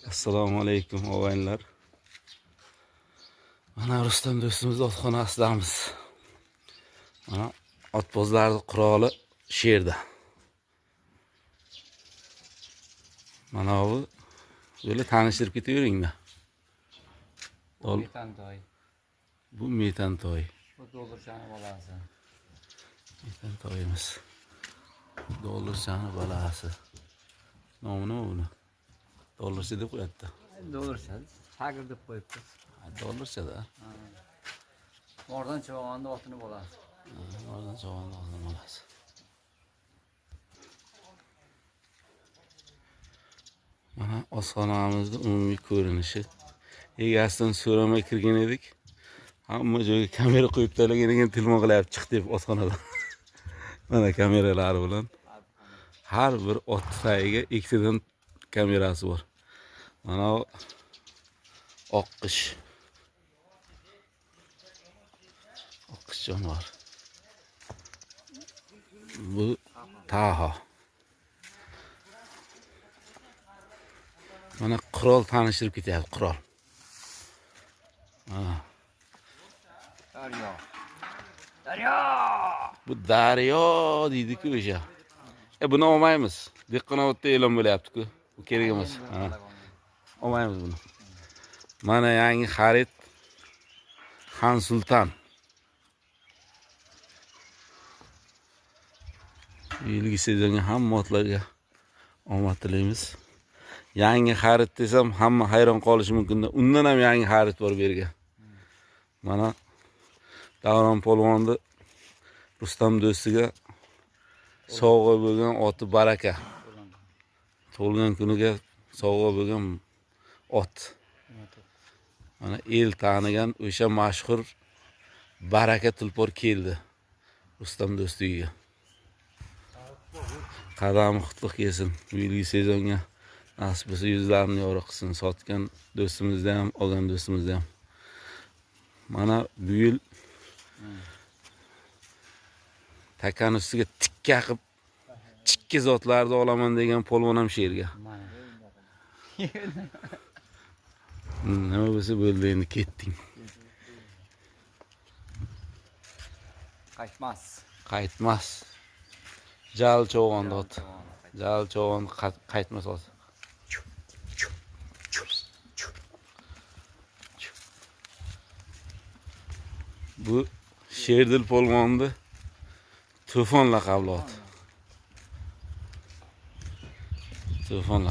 Assalomu alaykum og'aynilar. Mana Rustam do'stimiz otxonasidamiz. Mana otbozlarning quroli sherda. Mana bu böyle tanıştırıp ketaveringlar. Metantoy. Bu metantoy. Bu do'lurchani bolasi. Metantoyimiz. Do'lurchani bolasi. Nomi nima buni? Do'lurcha deb qo'yapti. Do'lurcha. Tagir deb qo'yibdi. Do'lurcha-da. Oradan chiqqanda otini bolasi. Oradan chiqqanda otini bolasi. Mana osxonamizning umumiy ko'rinishi. Egasidan so'ramay kirgan edik. Hamma joyga kamera qo'yib talagan ekan, tilmoq qilyapti chiq deb otxonadan. Mana kameralar bilan har bir ot tagiga ikkitadan kamerasi bor. Mana oqqish. Oqqish jonivor. Bu Taho. Mana qurol tanishtirib ketyapti, qurol. Daryo. Daryo! Bu Daryo deydi-ku o'sha. Buni olmaymiz. Dehqonobodda e'lon bo'lyapti-ku. Bu kerak emas. Olmaymiz buni. Mana yangi xarid Xan Sultan. Yilgi sezonga hamma otlarga omad tilaymiz. Yangi xarid desam hamma hayron qolishi mumkin. Undan ham yangi xarid bor bu yerga. Mana Davron polvonni Rustam do'stiga sovg'a bo'lgan oti Baraka. Tug'ilgan kuniga sovg'a bo'lgan ot. Mana el tanigan o'sha mashhur Baraka tulpor keldi Rustam do'stiga. Qadami qutlug' kelsin. Bu yilgi sezonga nasib bo'lsa yuzlarini yorug' qilsin. Sotgan do'stimizda ham, olgan do'stimizda ham. Mana bu yil takan ustiga tikka qilib chikki zotlarni olaman degan polvon ham sherga. Nima bo'lsa bo'ldi, endi ketding. Qaytmas. Qaytmas. Jal cho'g'on ot. Jal cho'g'on qaytmas ot. Bu Sherdil polvonni To'fon laqabli ot. To'fon